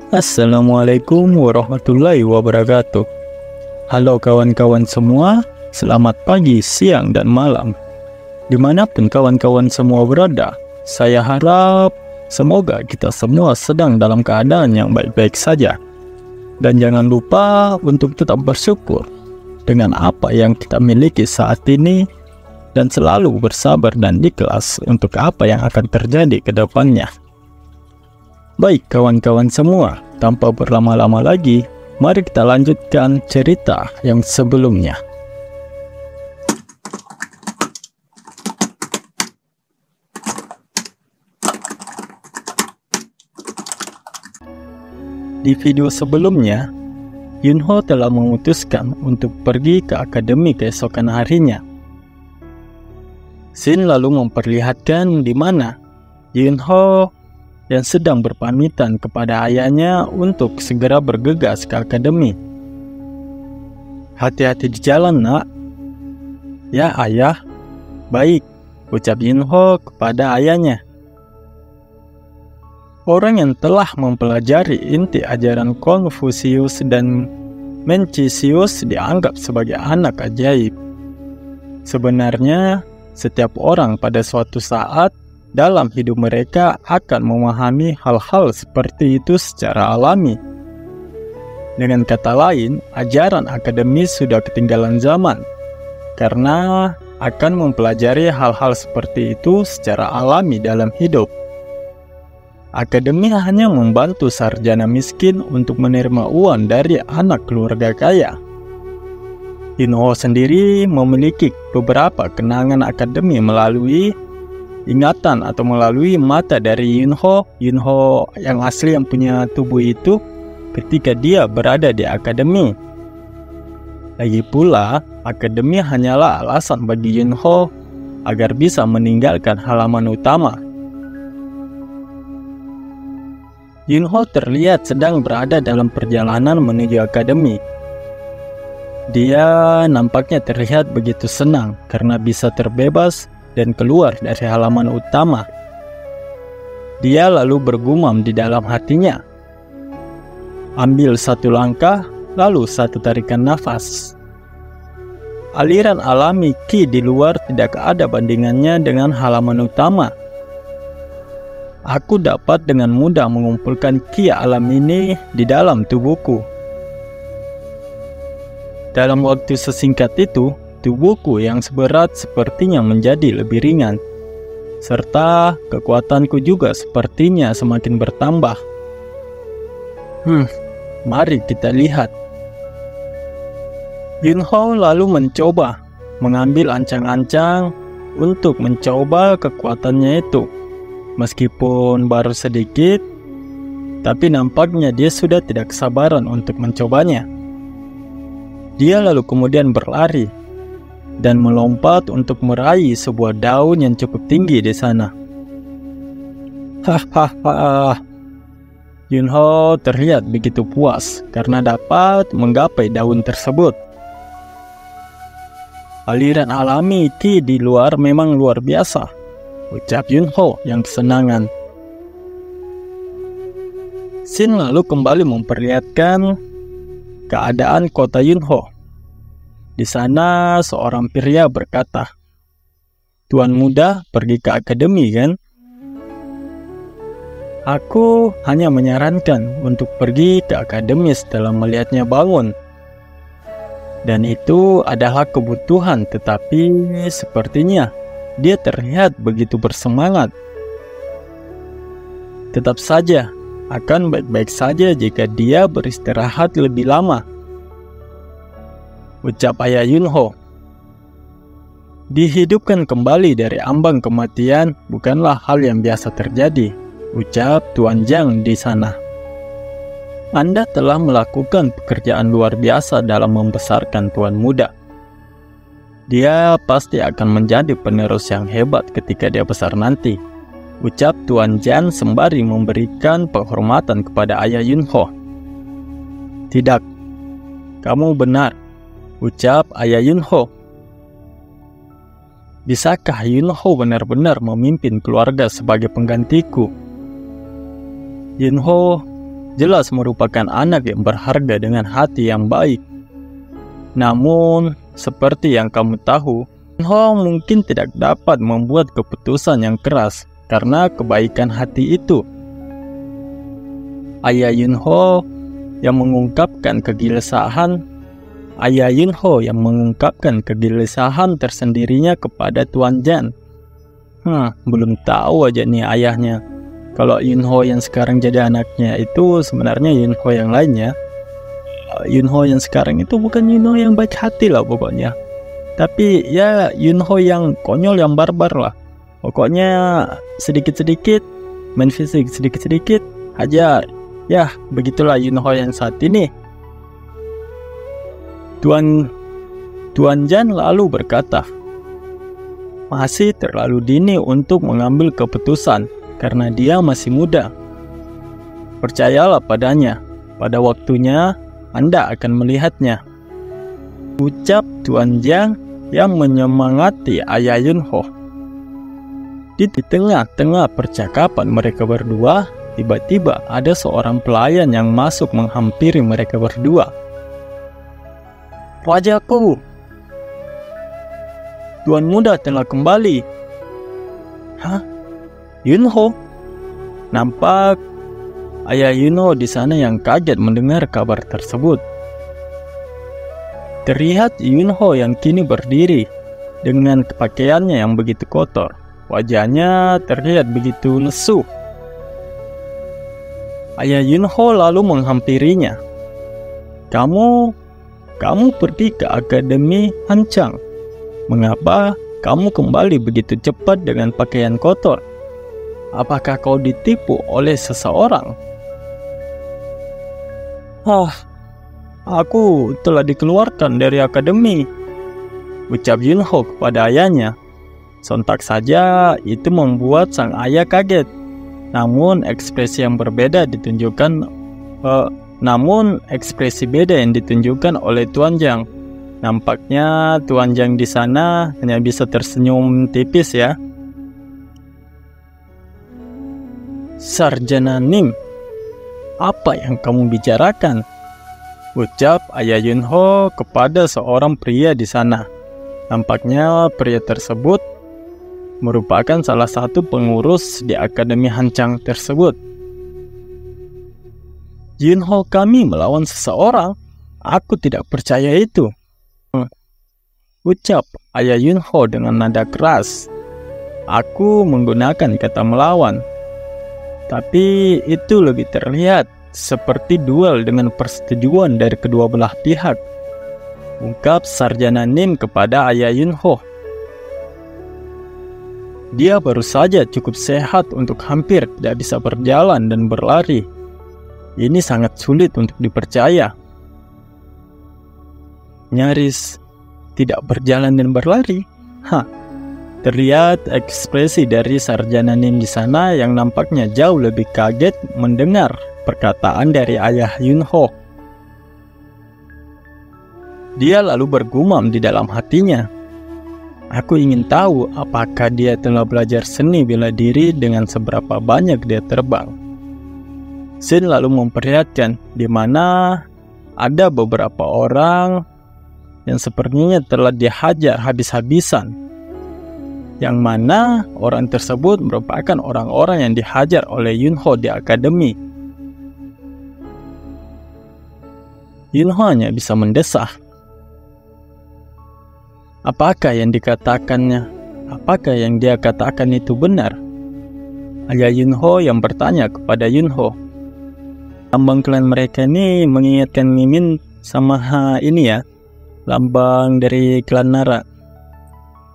Assalamualaikum warahmatullahi wabarakatuh. Halo kawan-kawan semua, selamat pagi, siang, dan malam. Dimanapun kawan-kawan semua berada, saya harap semoga kita semua sedang dalam keadaan yang baik-baik saja. Dan jangan lupa untuk tetap bersyukur dengan apa yang kita miliki saat ini, dan selalu bersabar dan ikhlas untuk apa yang akan terjadi ke depannya. Baik kawan-kawan semua, tanpa berlama-lama lagi, mari kita lanjutkan cerita yang sebelumnya. Di video sebelumnya, Yunho telah memutuskan untuk pergi ke akademi keesokan harinya. Shin lalu memperlihatkan di mana Yunho yang sedang berpamitan kepada ayahnya untuk segera bergegas ke akademi. "Hati-hati di jalan, nak." "Ya, ayah." "Baik," ucap Yunho kepada ayahnya. Orang yang telah mempelajari inti ajaran Konfusius dan Mencius dianggap sebagai anak ajaib. Sebenarnya, setiap orang pada suatu saat dalam hidup mereka akan memahami hal-hal seperti itu secara alami. Dengan kata lain, ajaran akademis sudah ketinggalan zaman, karena akan mempelajari hal-hal seperti itu secara alami dalam hidup. Akademi hanya membantu sarjana miskin untuk menerima uang dari anak keluarga kaya. Yunho sendiri memiliki beberapa kenangan akademi melalui ingatan atau melalui mata dari Yunho yang asli yang punya tubuh itu ketika dia berada di akademi. Lagi pula, akademi hanyalah alasan bagi Yunho agar bisa meninggalkan halaman utama. Yunho terlihat sedang berada dalam perjalanan menuju akademi. Dia nampaknya terlihat begitu senang karena bisa terbebas dan keluar dari halaman utama. Dia lalu bergumam di dalam hatinya, ambil satu langkah, lalu satu tarikan nafas. Aliran alami Qi di luar tidak ada bandingannya dengan halaman utama. Aku dapat dengan mudah mengumpulkan Qi alam ini di dalam tubuhku. Dalam waktu sesingkat itu, tubuhku yang seberat sepertinya menjadi lebih ringan, serta kekuatanku juga sepertinya semakin bertambah. Mari kita lihat. Yunho lalu mencoba mengambil ancang-ancang untuk mencoba kekuatannya itu. Meskipun baru sedikit, tapi nampaknya dia sudah tidak kesabaran untuk mencobanya. Dia lalu kemudian berlari dan melompat untuk meraih sebuah daun yang cukup tinggi di sana. Hahaha. Yunho terlihat begitu puas karena dapat menggapai daun tersebut. Aliran alami Qi di luar memang luar biasa, ucap Yunho yang kesenangan. Shin lalu kembali memperlihatkan keadaan kota Yunho. Di sana seorang pria berkata, "Tuan muda pergi ke akademi, kan?" "Aku hanya menyarankan untuk pergi ke akademi setelah melihatnya bangun. Dan itu adalah kebutuhan, tetapi sepertinya dia terlihat begitu bersemangat. Tetap saja, akan baik-baik saja jika dia beristirahat lebih lama," ucap ayah Yunho. Dihidupkan kembali dari ambang kematian bukanlah hal yang biasa terjadi, ucap Tuan Zhang di sana. "Anda telah melakukan pekerjaan luar biasa dalam membesarkan tuan muda. Dia pasti akan menjadi penerus yang hebat ketika dia besar nanti," ucap Tuan Zhang sembari memberikan penghormatan kepada ayah Yunho. "Tidak, kamu benar," ucap ayah Yunho. "Bisakah Yunho benar-benar memimpin keluarga sebagai penggantiku?" Yunho jelas merupakan anak yang berharga dengan hati yang baik. Namun, seperti yang kamu tahu, Yunho mungkin tidak dapat membuat keputusan yang keras karena kebaikan hati itu. Ayah Yunho yang mengungkapkan kegelisahan tersendirinya kepada Tuan Jan. Belum tahu aja nih ayahnya. Kalau Yunho yang sekarang jadi anaknya itu sebenarnya Yunho yang lainnya. Yunho yang sekarang itu bukan Yunho yang baik hati lah pokoknya. Tapi ya Yunho yang konyol, yang barbar lah. Pokoknya sedikit-sedikit main fisik, sedikit-sedikit hajar. Ya begitulah Yunho yang saat ini. Tuan Jan lalu berkata, masih terlalu dini untuk mengambil keputusan karena dia masih muda. Percayalah padanya, pada waktunya Anda akan melihatnya. Ucap Tuan Jan yang menyemangati ayah Yunho. Di tengah-tengah percakapan mereka berdua, tiba-tiba ada seorang pelayan yang masuk menghampiri mereka berdua. Rajaku, Tuan muda telah kembali. Hah? Yunho? Nampak ayah Yunho di sana yang kaget mendengar kabar tersebut. Terlihat Yunho yang kini berdiri dengan pakaiannya yang begitu kotor. Wajahnya terlihat begitu lesu. Ayah Yunho lalu menghampirinya. Kamu pergi ke Akademi Hancang. Mengapa kamu kembali begitu cepat dengan pakaian kotor? Apakah kau ditipu oleh seseorang? Aku telah dikeluarkan dari akademi, ucap Yunho kepada ayahnya. Sontak saja itu membuat sang ayah kaget. Namun ekspresi beda yang ditunjukkan oleh Tuan Jan. Nampaknya Tuan Jan di sana hanya bisa tersenyum tipis ya. Sarjana Nim, apa yang kamu bicarakan? Ucap ayah Yunho kepada seorang pria di sana. Nampaknya pria tersebut merupakan salah satu pengurus di Akademi Hancang tersebut. Yunho kami melawan seseorang? Aku tidak percaya itu. Ucap ayah Yunho dengan nada keras. Aku menggunakan kata melawan. Tapi itu lebih terlihat seperti duel dengan persetujuan dari kedua belah pihak. Ungkap Sarjana Nim kepada ayah Yunho. Dia baru saja cukup sehat untuk hampir tidak bisa berjalan dan berlari. Ini sangat sulit untuk dipercaya. Nyaris tidak berjalan dan berlari? Terlihat ekspresi dari Sarjana Nim di sana yang nampaknya jauh lebih kaget mendengar perkataan dari ayah Yunho. Dia lalu bergumam di dalam hatinya. Aku ingin tahu apakah dia telah belajar seni bela diri dengan seberapa banyak dia terbang. Sin lalu memperlihatkan di mana ada beberapa orang yang sepertinya telah dihajar habis-habisan. Yang mana orang tersebut merupakan orang-orang yang dihajar oleh Yunho di akademi. Yunho hanya bisa mendesah. Apakah yang dikatakannya? Apakah yang dia katakan itu benar? Ayah Yunho yang bertanya kepada Yunho. Lambang klan mereka ini mengingatkan Mimin sama ini ya, lambang dari klan Nara.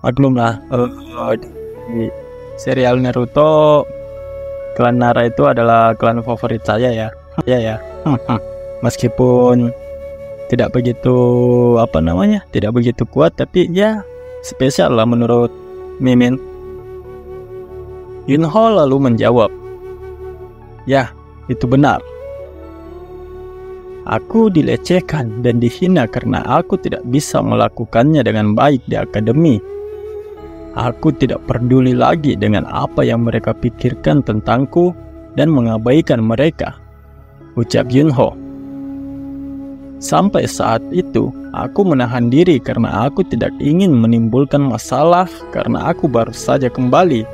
Maklumlah, di serial Naruto, klan Nara itu adalah klan favorit saya ya. Ya. Meskipun tidak begitu tidak begitu kuat, tapi ya spesial lah menurut Mimin. Yunho lalu menjawab, ya itu benar. Aku dilecehkan dan dihina karena aku tidak bisa melakukannya dengan baik di akademi. Aku tidak peduli lagi dengan apa yang mereka pikirkan tentangku dan mengabaikan mereka. ucap Yunho. Sampai saat itu, aku menahan diri karena aku tidak ingin menimbulkan masalah karena aku baru saja kembali.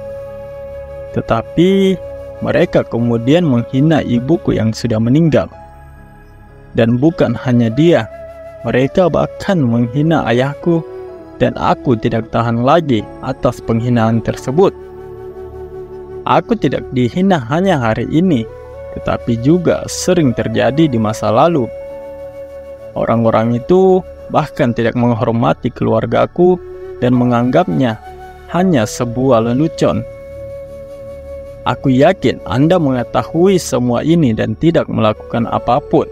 Tetapi, mereka kemudian menghina ibuku yang sudah meninggal. Dan bukan hanya dia, mereka bahkan menghina ayahku, dan aku tidak tahan lagi atas penghinaan tersebut. Aku tidak dihina hanya hari ini, tetapi juga sering terjadi di masa lalu. Orang-orang itu bahkan tidak menghormati keluargaku dan menganggapnya hanya sebuah lelucon. Aku yakin Anda mengetahui semua ini dan tidak melakukan apapun.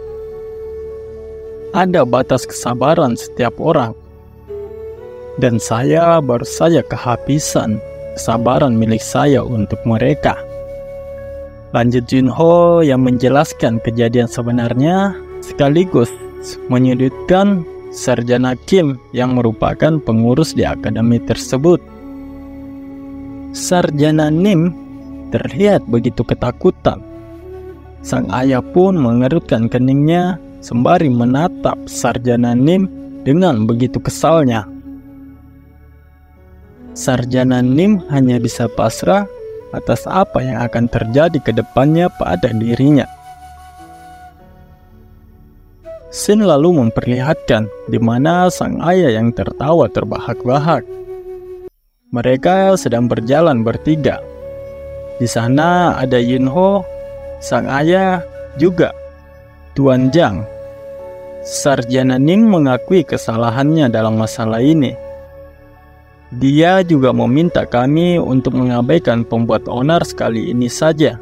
Ada batas kesabaran setiap orang. Dan saya baru saja kehabisan kesabaran milik saya untuk mereka. Lanjut Junho yang menjelaskan kejadian sebenarnya sekaligus menyudutkan Sarjana Kim yang merupakan pengurus di akademi tersebut. Sarjana Nim terlihat begitu ketakutan. Sang ayah pun mengerutkan keningnya sembari menatap Sarjana Nim dengan begitu kesalnya. Sarjana Nim hanya bisa pasrah atas apa yang akan terjadi ke depannya pada dirinya. Scene lalu memperlihatkan di mana sang ayah yang tertawa terbahak-bahak. Mereka sedang berjalan bertiga. Di sana ada Yunho, sang ayah, juga Tuan Jang. Sarjana Nim mengakui kesalahannya dalam masalah ini. Dia juga meminta kami untuk mengabaikan pembuat onar sekali ini saja.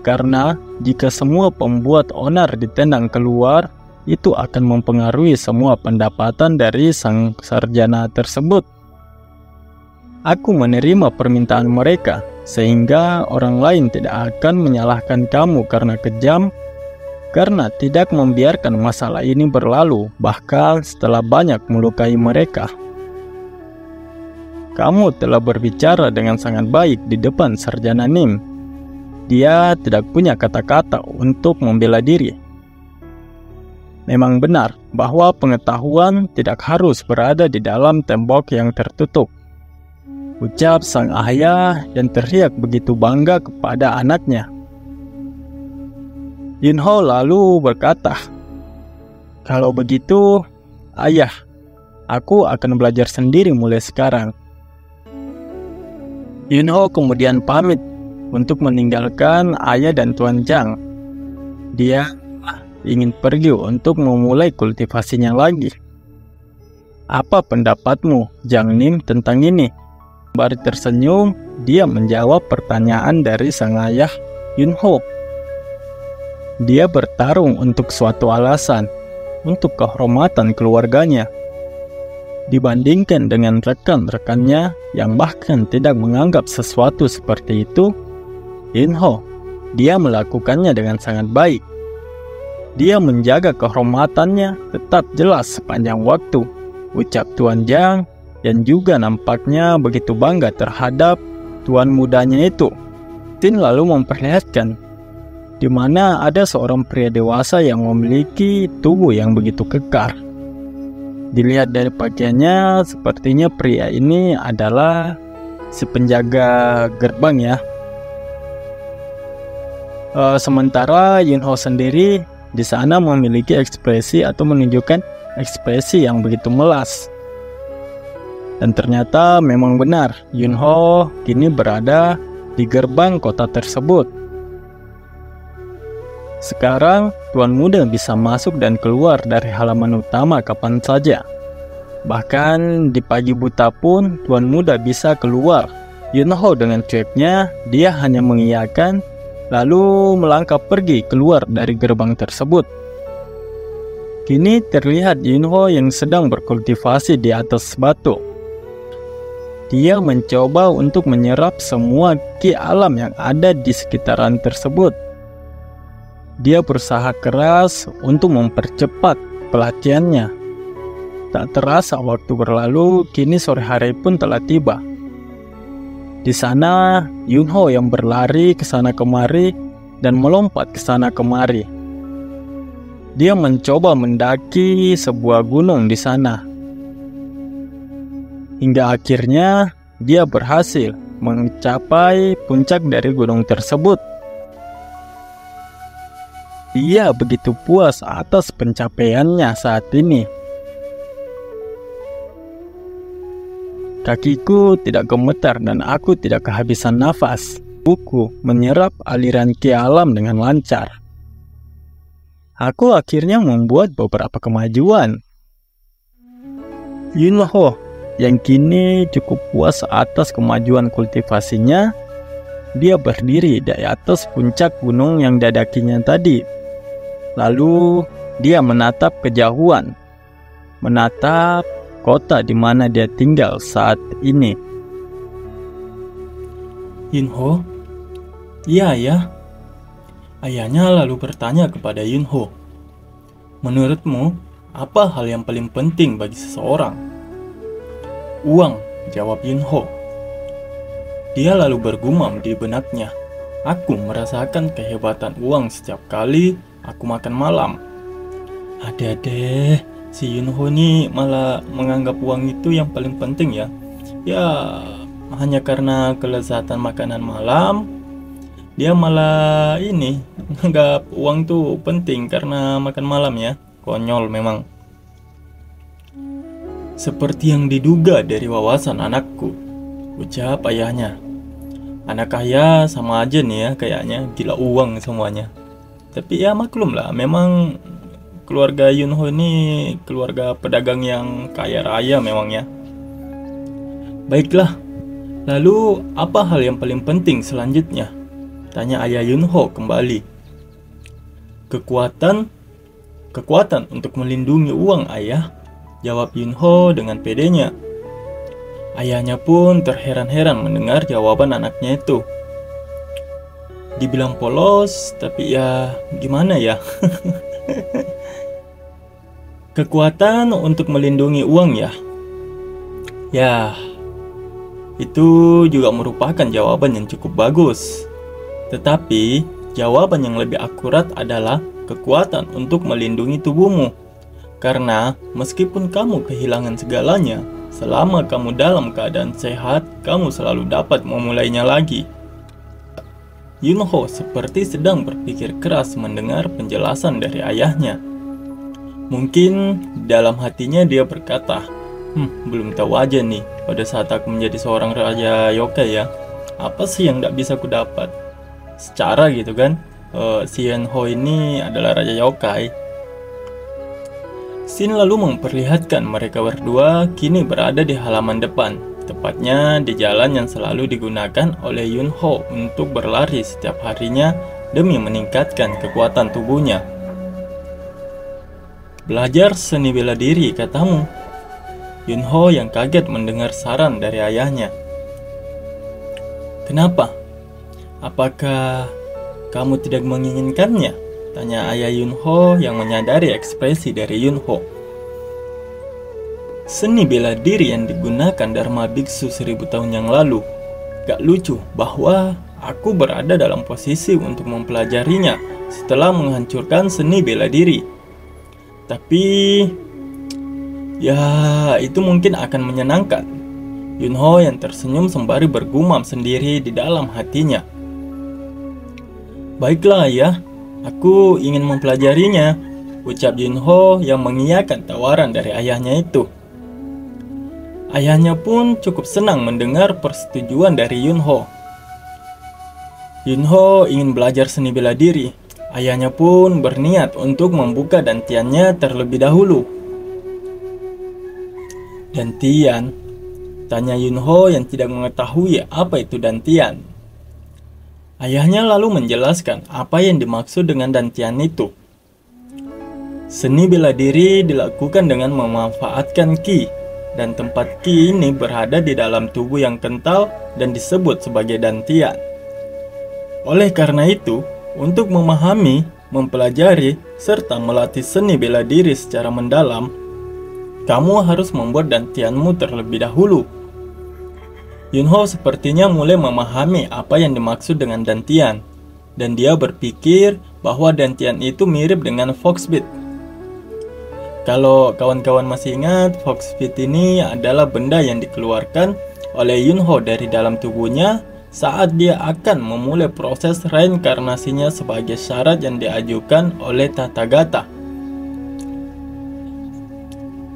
Karena jika semua pembuat onar ditendang keluar, itu akan mempengaruhi semua pendapatan dari sang sarjana tersebut. Aku menerima permintaan mereka, sehingga orang lain tidak akan menyalahkan kamu karena kejam, karena tidak membiarkan masalah ini berlalu, bahkan setelah banyak melukai mereka. Kamu telah berbicara dengan sangat baik di depan Sarjana Nim. Dia tidak punya kata-kata untuk membela diri. Memang benar bahwa pengetahuan tidak harus berada di dalam tembok yang tertutup, ucap sang ayah dan teriak begitu bangga kepada anaknya. Yunho lalu berkata, "Kalau begitu, ayah, aku akan belajar sendiri mulai sekarang." Yunho kemudian pamit untuk meninggalkan ayah dan Tuan Jang. Dia ingin pergi untuk memulai kultivasinya lagi. Apa pendapatmu, Jang Nim, tentang ini? Sembari tersenyum, dia menjawab pertanyaan dari sang ayah Yunho. Dia bertarung untuk suatu alasan, untuk kehormatan keluarganya. Dibandingkan dengan rekan-rekannya yang bahkan tidak menganggap sesuatu seperti itu, Yunho, dia melakukannya dengan sangat baik. Dia menjaga kehormatannya tetap jelas sepanjang waktu, ucap Tuan Jang, yang juga nampaknya begitu bangga terhadap tuan mudanya itu. Tin lalu memperlihatkan di mana ada seorang pria dewasa yang memiliki tubuh yang begitu kekar. Dilihat dari pakaiannya, sepertinya pria ini adalah si penjaga gerbang ya. Sementara Yunho sendiri di sana memiliki ekspresi atau menunjukkan ekspresi yang begitu melas. Dan ternyata memang benar, Yunho kini berada di gerbang kota tersebut. Sekarang, tuan muda bisa masuk dan keluar dari halaman utama kapan saja. Bahkan di pagi buta pun, tuan muda bisa keluar. Yunho dengan cueknya, dia hanya mengiyakan lalu melangkah pergi keluar dari gerbang tersebut. Kini terlihat Yunho yang sedang berkultivasi di atas batu. Dia mencoba untuk menyerap semua ki alam yang ada di sekitaran tersebut. Dia berusaha keras untuk mempercepat pelatihannya. Tak terasa waktu berlalu, kini sore hari pun telah tiba. Di sana, Yunho yang berlari ke sana kemari dan melompat ke sana kemari. Dia mencoba mendaki sebuah gunung di sana. Hingga akhirnya dia berhasil mencapai puncak dari gunung tersebut. Dia begitu puas atas pencapaiannya saat ini. Kakiku tidak gemetar dan aku tidak kehabisan nafas. Tubuhku menyerap aliran ki alam dengan lancar. Aku akhirnya membuat beberapa kemajuan. Yunho yang kini cukup puas atas kemajuan kultivasinya, dia berdiri di atas puncak gunung yang dadakinya tadi. Lalu dia menatap kejauhan, menatap kota di mana dia tinggal saat ini. Yunho? Iya ya. Ayahnya lalu bertanya kepada Yunho, menurutmu, apa hal yang paling penting bagi seseorang? Uang, jawab Yunho. Dia lalu bergumam di benaknya, aku merasakan kehebatan uang setiap kali aku makan malam. Ada deh, si Yunho nih malah menganggap uang itu yang paling penting ya. Ya, hanya karena kelezatan makanan malam, dia malah ini menganggap uang tuh penting karena makan malam ya. Konyol memang. Seperti yang diduga dari wawasan anakku, ucap ayahnya. Anak kaya sama aja nih ya kayaknya, gila uang semuanya. Tapi ya maklum lah, memang keluarga Yunho ini keluarga pedagang yang kaya raya memang ya. Baiklah, lalu apa hal yang paling penting selanjutnya? Tanya ayah Yunho kembali. Kekuatan untuk melindungi uang ayah, jawab Yunho dengan pedenya. Ayahnya pun terheran-heran mendengar jawaban anaknya itu. Dibilang polos, tapi ya gimana ya? Kekuatan untuk melindungi uang ya? Ya, itu juga merupakan jawaban yang cukup bagus. Tetapi, jawaban yang lebih akurat adalah kekuatan untuk melindungi tubuhmu. Karena meskipun kamu kehilangan segalanya, selama kamu dalam keadaan sehat, kamu selalu dapat memulainya lagi. Yunho seperti sedang berpikir keras mendengar penjelasan dari ayahnya. Mungkin dalam hatinya dia berkata, belum tahu aja nih, pada saat aku menjadi seorang raja yokai ya, apa sih yang gak bisa ku dapat? Secara gitu kan, si Yunho ini adalah raja yokai. Scene lalu memperlihatkan mereka berdua kini berada di halaman depan, tepatnya di jalan yang selalu digunakan oleh Yunho untuk berlari setiap harinya demi meningkatkan kekuatan tubuhnya. Belajar seni bela diri, katamu? Yunho yang kaget mendengar saran dari ayahnya. Kenapa? Apakah kamu tidak menginginkannya? Tanya ayah Yunho yang menyadari ekspresi dari Yunho. Seni bela diri yang digunakan Dharma Biksu 1000 tahun yang lalu. Gak lucu bahwa aku berada dalam posisi untuk mempelajarinya setelah menghancurkan seni bela diri. Tapi ya itu mungkin akan menyenangkan. Yunho yang tersenyum sembari bergumam sendiri di dalam hatinya. Baiklah ayah, aku ingin mempelajarinya, ucap Yunho yang mengiyakan tawaran dari ayahnya itu. Ayahnya pun cukup senang mendengar persetujuan dari Yunho. Yunho ingin belajar seni bela diri. Ayahnya pun berniat untuk membuka dantiannya terlebih dahulu. Dantian? Tanya Yunho yang tidak mengetahui apa itu dantian. Ayahnya lalu menjelaskan apa yang dimaksud dengan dantian itu. Seni bela diri dilakukan dengan memanfaatkan ki, dan tempat ki ini berada di dalam tubuh yang kental dan disebut sebagai dantian. Oleh karena itu, untuk memahami, mempelajari, serta melatih seni bela diri secara mendalam, kamu harus membuat dantianmu terlebih dahulu. Yunho sepertinya mulai memahami apa yang dimaksud dengan dantian, dan dia berpikir bahwa dantian itu mirip dengan foxbeat Kalau kawan-kawan masih ingat, Foxbit ini adalah benda yang dikeluarkan oleh Yunho dari dalam tubuhnya saat dia akan memulai proses reinkarnasinya sebagai syarat yang diajukan oleh Tathagata.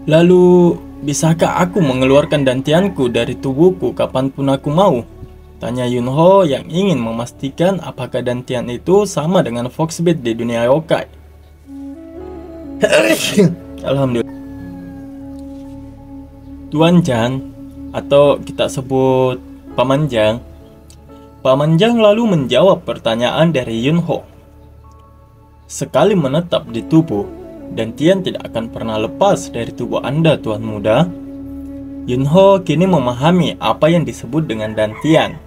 Lalu, bisakah aku mengeluarkan dantianku dari tubuhku kapanpun aku mau? Tanya Yunho yang ingin memastikan apakah dantian itu sama dengan Foxbit di dunia yokai. Alhamdulillah. Tuan Jang, atau kita sebut Paman Jang. Paman Jang lalu menjawab pertanyaan dari Yunho. Sekali menetap di tubuh, dantian tidak akan pernah lepas dari tubuh Anda, Tuan Muda. Yunho kini memahami apa yang disebut dengan dantian.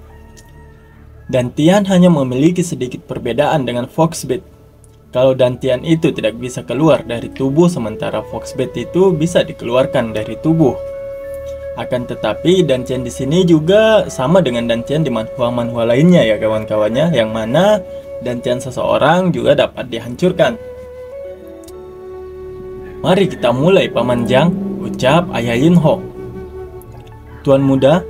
Dantian hanya memiliki sedikit perbedaan dengan Foxbit. Kalau dantian itu tidak bisa keluar dari tubuh, sementara Foxbit itu bisa dikeluarkan dari tubuh. Akan tetapi dantian di sini juga sama dengan dantian di manhwa-manhwa lainnya ya kawan-kawannya, yang mana dantian seseorang juga dapat dihancurkan. Mari kita mulai, Paman Jang, ucap Ayah Yunho. Tuan Muda,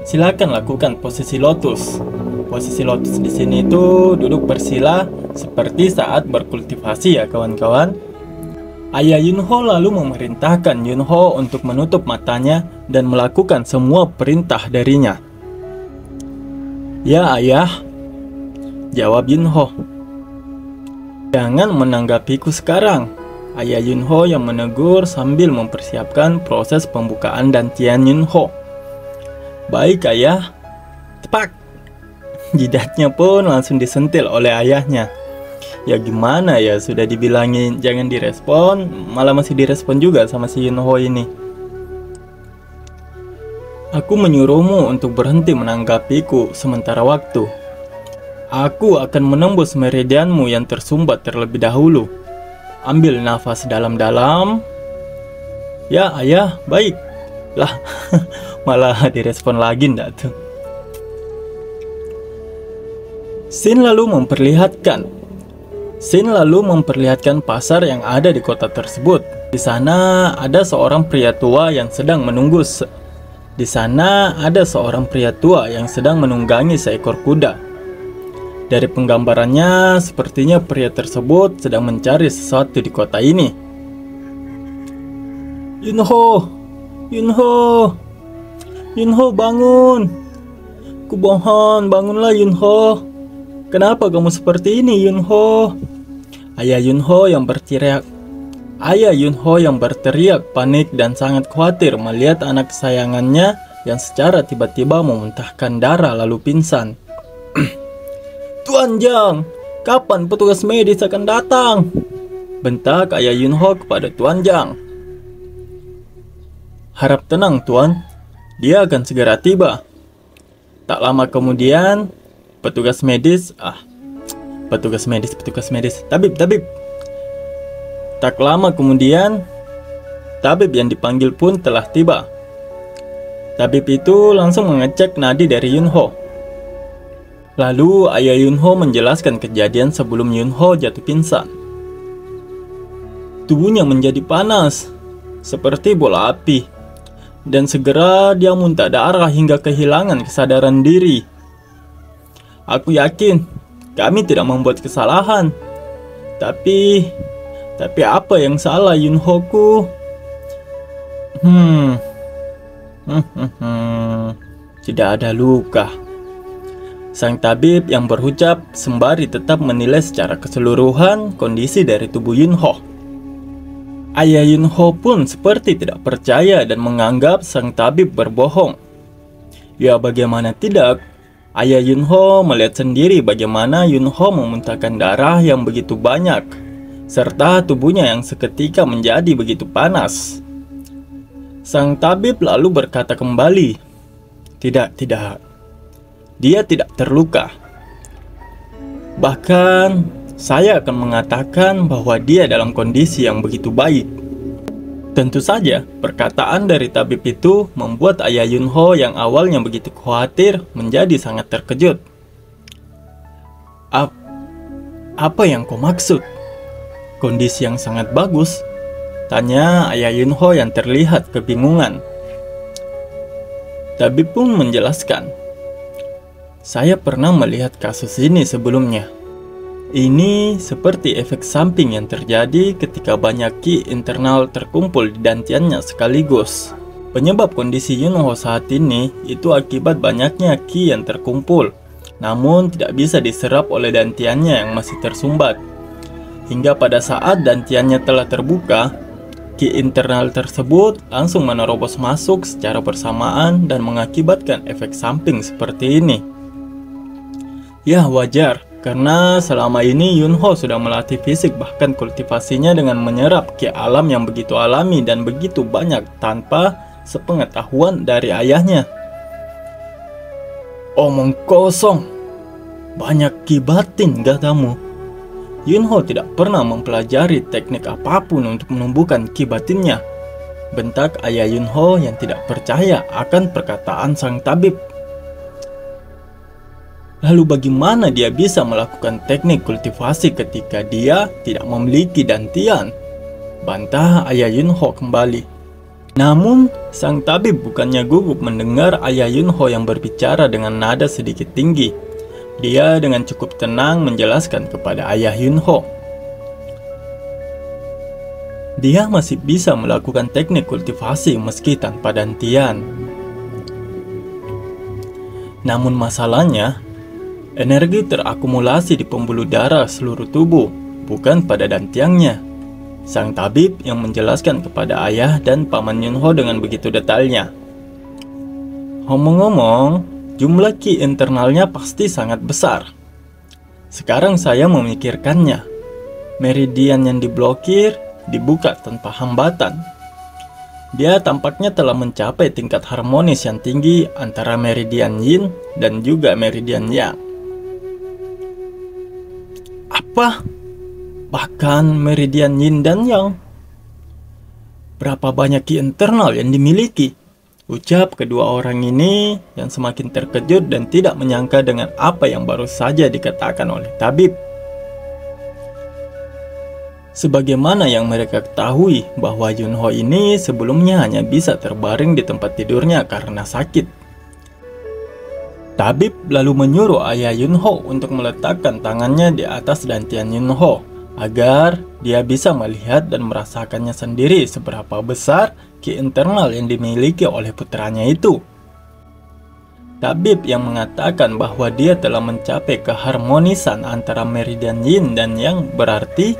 silakan lakukan posisi lotus. Posisi lotus di sini itu duduk bersila seperti saat berkultivasi ya kawan-kawan. Ayah Yunho lalu memerintahkan Yunho untuk menutup matanya dan melakukan semua perintah darinya. Ya ayah, jawab Yunho. Jangan menanggapiku sekarang, Ayah Yunho yang menegur sambil mempersiapkan proses pembukaan dantian Yunho. Baik ayah. Tepak. Jidatnya pun langsung disentil oleh ayahnya. Ya gimana ya, sudah dibilangin jangan direspon, malah masih direspon juga sama si Yunho ini. Aku menyuruhmu untuk berhenti menanggapiku sementara waktu. Aku akan menembus meridianmu yang tersumbat terlebih dahulu. Ambil nafas dalam-dalam. Ya ayah, baik. Lah, malah direspon lagi ndak tuh. Sin lalu memperlihatkan pasar yang ada di kota tersebut. Di sana ada seorang pria tua yang sedang menunggangi seekor kuda. Dari penggambarannya, sepertinya pria tersebut sedang mencari sesuatu di kota ini. Yunho, bangun! Kumohon, bangunlah Yunho. Kenapa kamu seperti ini, Yunho? Ayah Yunho yang berteriak panik dan sangat khawatir melihat anak kesayangannya yang secara tiba-tiba memuntahkan darah lalu pingsan. Tuan Jang, kapan petugas medis akan datang? Bentak Ayah Yunho kepada Tuan Jang. Harap tenang, Tuan. Dia akan segera tiba. Tak lama kemudian, petugas medis. Tabib. Tak lama kemudian, tabib yang dipanggil pun telah tiba. Tabib itu langsung mengecek nadi dari Yunho. Lalu Ayah Yunho menjelaskan kejadian sebelum Yunho jatuh pingsan. Tubuhnya menjadi panas, seperti bola api, dan segera dia muntah darah hingga kehilangan kesadaran diri. Aku yakin kami tidak membuat kesalahan. Tapi apa yang salah, Yunho-ku? Tidak ada luka. Sang tabib yang berucap sembari tetap menilai secara keseluruhan kondisi dari tubuh Yunho. Ayah Yunho pun seperti tidak percaya dan menganggap sang tabib berbohong. Ya bagaimana tidak? Ayah Yunho melihat sendiri bagaimana Yunho memuntahkan darah yang begitu banyak, serta tubuhnya yang seketika menjadi begitu panas. Sang tabib lalu berkata kembali, Tidak, dia tidak terluka. Bahkan, saya akan mengatakan bahwa dia dalam kondisi yang begitu baik. Tentu saja, perkataan dari tabib itu membuat Ayah Yunho yang awalnya begitu khawatir menjadi sangat terkejut. Apa yang kau maksud? Kondisi yang sangat bagus? Tanya ayah Yunho yang terlihat kebingungan. Tabib pun menjelaskan, saya pernah melihat kasus ini sebelumnya. Ini seperti efek samping yang terjadi ketika banyak ki internal terkumpul di dantiannya sekaligus. Penyebab kondisi Yunho saat ini itu akibat banyaknya ki yang terkumpul, namun tidak bisa diserap oleh dantiannya yang masih tersumbat. Hingga pada saat dantiannya telah terbuka, ki internal tersebut langsung menerobos masuk secara bersamaan dan mengakibatkan efek samping seperti ini. Ya, wajar, karena selama ini Yunho sudah melatih fisik bahkan kultivasinya dengan menyerap ki alam yang begitu alami dan begitu banyak tanpa sepengetahuan dari ayahnya. Omong kosong, banyak ki batin katamu. Yunho tidak pernah mempelajari teknik apapun untuk menumbuhkan ki batinnya, bentak ayah Yunho yang tidak percaya akan perkataan sang tabib. Lalu bagaimana dia bisa melakukan teknik kultivasi ketika dia tidak memiliki dantian? Bantah ayah Yunho kembali. Namun, sang tabib bukannya gugup mendengar ayah Yunho yang berbicara dengan nada sedikit tinggi. Dia dengan cukup tenang menjelaskan kepada ayah Yunho. Dia masih bisa melakukan teknik kultivasi meski tanpa dantian. Namun masalahnya, energi terakumulasi di pembuluh darah seluruh tubuh, bukan pada dantiannya. Sang tabib yang menjelaskan kepada ayah dan paman Yunho dengan begitu detailnya. Ngomong-ngomong, jumlah ki internalnya pasti sangat besar. Sekarang saya memikirkannya. Meridian yang diblokir dibuka tanpa hambatan. Dia tampaknya telah mencapai tingkat harmonis yang tinggi antara meridian yin dan juga meridian yang. Apa? Bahkan meridian yin dan yang. Berapa banyak ki internal yang dimiliki? Ucap kedua orang ini yang semakin terkejut dan tidak menyangka dengan apa yang baru saja dikatakan oleh tabib. Sebagaimana yang mereka ketahui bahwa Yunho ini sebelumnya hanya bisa terbaring di tempat tidurnya karena sakit. Tabib lalu menyuruh ayah Yunho untuk meletakkan tangannya di atas dantian Yunho agar dia bisa melihat dan merasakannya sendiri seberapa besar ki internal yang dimiliki oleh putranya itu. Tabib yang mengatakan bahwa dia telah mencapai keharmonisan antara meridian yin dan yang berarti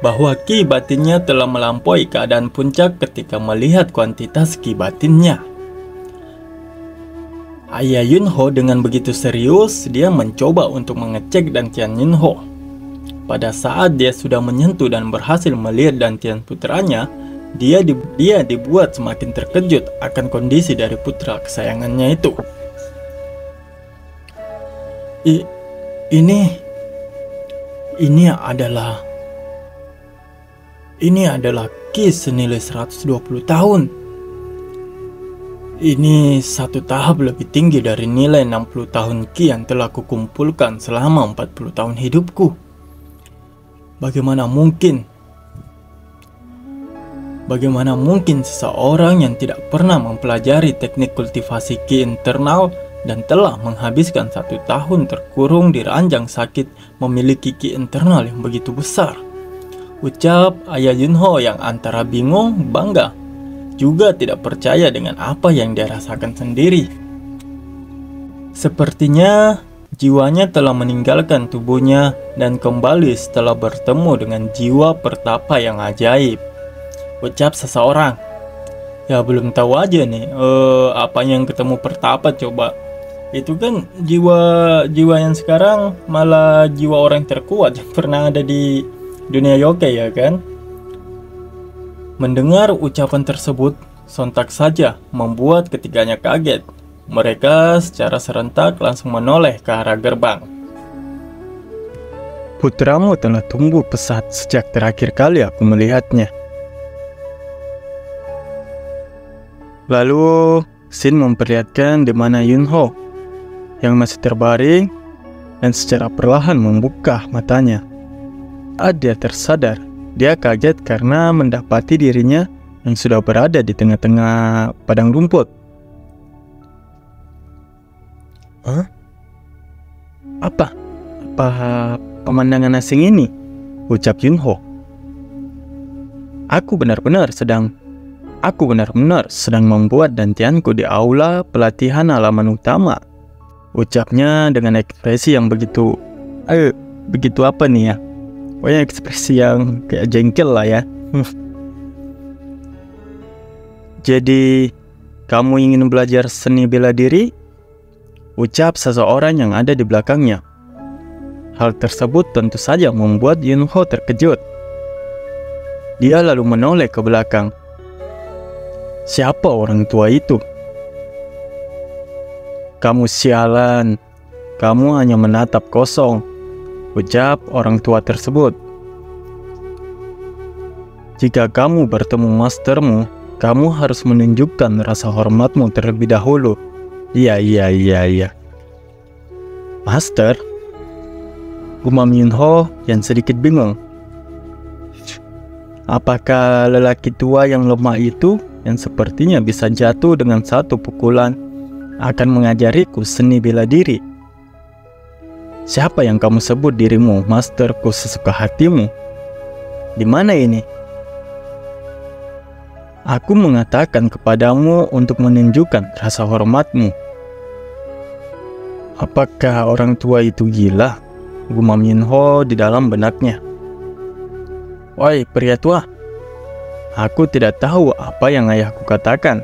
bahwa ki batinnya telah melampaui keadaan puncak ketika melihat kuantitas ki batinnya. Ayah Yunho dengan begitu serius dia mencoba untuk mengecek dantian Yunho. Pada saat dia sudah menyentuh dan berhasil melihat dantian putranya, dia dibuat semakin terkejut akan kondisi dari putra kesayangannya itu. Ini adalah ki senilai 120 tahun. Ini satu tahap lebih tinggi dari nilai 60 tahun ki yang telah kukumpulkan selama 40 tahun hidupku. Bagaimana mungkin seseorang yang tidak pernah mempelajari teknik kultivasi ki internal dan telah menghabiskan 1 tahun terkurung di ranjang sakit memiliki ki internal yang begitu besar? Ucap ayah Yunho yang antara bingung, bangga, juga tidak percaya dengan apa yang dia rasakan sendiri. Sepertinya jiwanya telah meninggalkan tubuhnya dan kembali setelah bertemu dengan jiwa pertapa yang ajaib. Ucap seseorang. Ya belum tahu aja nih apa yang ketemu pertapa coba. Itu kan jiwa yang sekarang malah jiwa orang terkuat yang pernah ada di dunia yokai ya kan. Mendengar ucapan tersebut sontak saja membuat ketiganya kaget. Mereka secara serentak langsung menoleh ke arah gerbang. Putramu telah tumbuh pesat sejak terakhir kali aku melihatnya. Lalu Shin memperlihatkan di mana Yunho yang masih terbaring dan secara perlahan membuka matanya. Saat dia tersadar, Dia kaget karena mendapati dirinya yang sudah berada di tengah-tengah padang rumput. Hah? Apa pemandangan asing ini? Ucap Yunho. Aku benar-benar sedang membuat dantianku di aula pelatihan halaman utama. Ucapnya dengan ekspresi yang begitu apa nih ya? Pokoknya ekspresi yang kayak jengkel lah ya. Jadi, kamu ingin belajar seni bela diri? Ucap seseorang yang ada di belakangnya. Hal tersebut tentu saja membuat Yunho terkejut. Dia lalu menoleh ke belakang. Siapa orang tua itu? Kamu sialan, kamu hanya menatap kosong, ucap orang tua tersebut. Jika kamu bertemu mastermu, kamu harus menunjukkan rasa hormatmu terlebih dahulu. Iya. Master? Gumam Yunho yang sedikit bingung. Apakah lelaki tua yang lemah itu, yang sepertinya bisa jatuh dengan satu pukulan, akan mengajariku seni bela diri? Siapa yang kamu sebut dirimu, masterku sesuka hatimu? Di mana ini? Aku mengatakan kepadamu untuk menunjukkan rasa hormatmu. Apakah orang tua itu gila? Gumam Yunho di dalam benaknya. Woi pria tua, aku tidak tahu apa yang ayahku katakan.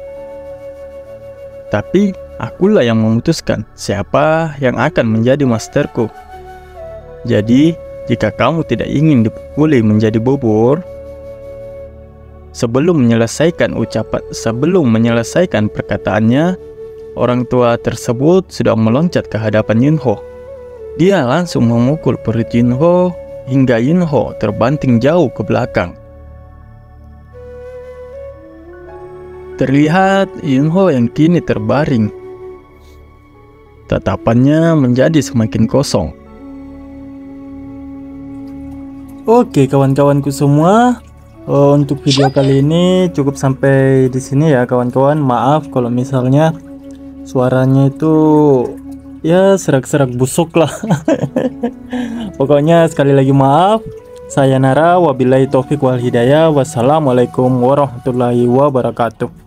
Tapi akulah yang memutuskan siapa yang akan menjadi masterku. Jadi, jika kamu tidak ingin dipukuli menjadi bubur, sebelum menyelesaikan perkataannya, orang tua tersebut sudah meloncat ke hadapan Yunho. Dia langsung memukul perut Yunho hingga Yunho terbanting jauh ke belakang. Terlihat Yunho yang kini terbaring. Tatapannya menjadi semakin kosong. Oke kawan-kawanku semua, untuk video kali ini cukup sampai di sini ya kawan-kawan. Maaf kalau misalnya suaranya itu ya serak-serak busuk lah. Pokoknya sekali lagi maaf. Saya Nara, wabillahi taufik wal hidayah. Wassalamualaikum warahmatullahi wabarakatuh.